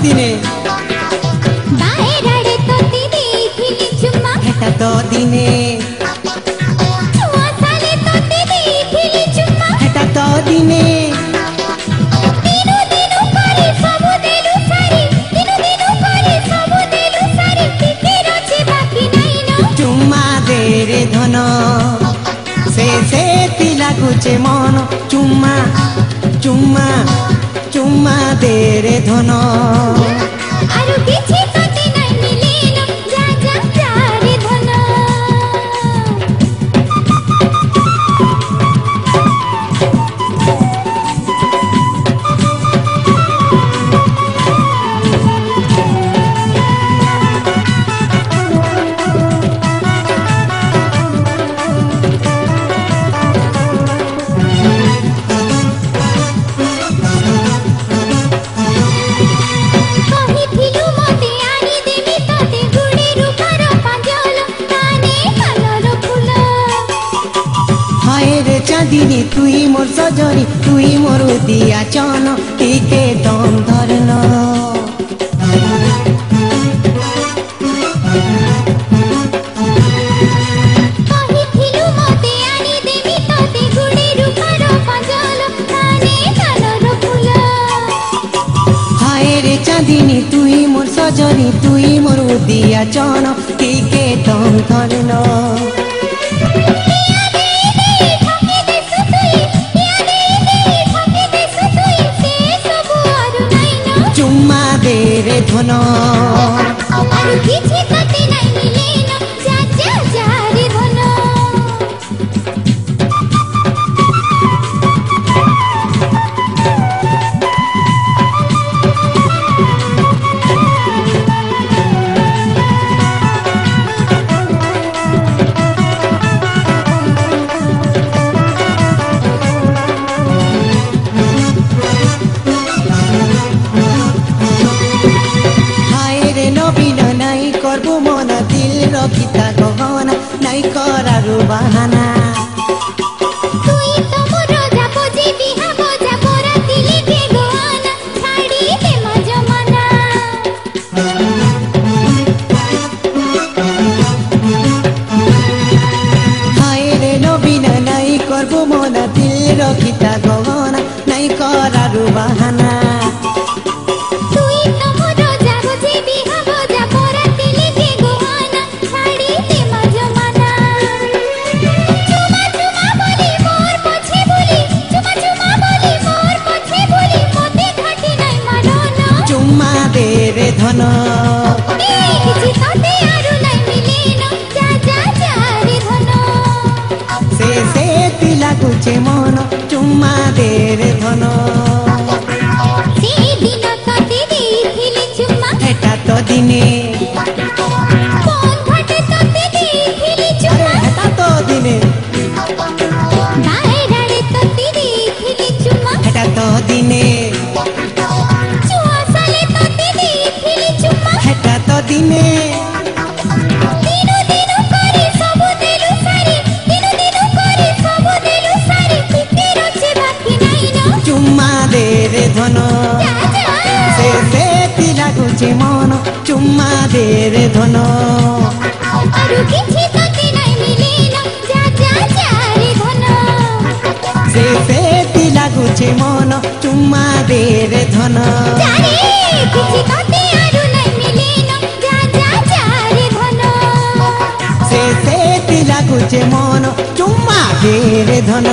दिने बाहेराडे तोते देखिली चुम्मा हेटा तो दिने छुआ साले तोते देखिली चुम्मा हेटा तो दिने दिनु दिनु करे सबु देलु सारी दिनु दिनु करे सबु देलु सारी टिके रछे बाकी नाइ न चुम्मा दे रे धन से तिला गुचे मन चुम्मा चुम्मा चुम्मा दे रे धन आरु किछि तोते नाइ मिले न जा जा जा रे धन कहिथिलु मते आनी देबी तोते गुडी रूपार पांजल काने कानर फुल हाय रे चांदिनी तुई मोर सजनी तुई मोर दिया चन टिके दम धरन कहिथिलु मते आनी देबी तोते गुडी रूपार पांजल काने कानर फुल हाय रे चांदिनी तुई मोर सजनी तुई मोर दिया चन टिके दम धरन पिया दे दे ठके दे सुतुई पिया दे दे ठके दे सुतुई से सब आरु नाइ न चुम्मा दे रे धन आरु किछि तोते नाइ मिले न जा जा जा रे धन हाय रे नवीन नाई करबो मन दिल रखिता गहना नाई करारु बाहाना तुई तो मोर जाबो जे बिहा बजा पोरा दिले बेगवाना छाड़ी दे म जमाना हाय रे नवीन नाई करबो मन दिल रखिता गहना नाई करारु बाहाना तुई तो मोर जाबो जे बिहा बजा पोरा दिले बेगवाना छाड़ी दे म जमाना चुमा चुमा बोली मोर पछे बोली चुमा चुमा बोली मोर पछे बोली मोते घाटी नाइ मानो न चुम्मा दे रे धन किछि तोते आरु नाइ मिले न जा जा जा रे धन से तिला गुचे मन चुम्मा दे रे धन से दिन तोते देखिली चुम्मा हेटा तो दिने कोन घाटे तोते देखिली अरे चुम्मा हेटा तो दिने बाहेराडे तोते देखिली चुम्मा हेटा तो दिने छुआ साले तोते देखिली चुम्मा हेटा तो दिने दिनु दिनु करे सबु देलु सारी दिनु दिनु करे सबु देलु सारी टिके रछे बाकी नाइ न चुम्मा दे रे धन जा जा से तिला गुचे मन चुम्मा दे रे धन आरु किछि तोते नाइ मिले न जा जा जा रे धन से तिला गुचे मन चुम्मा दे रे धन जारे किछि तोते आरु नाइ मिले न जा जा जा रे धन से तिला गुचे मन चुम्मा दे रे धन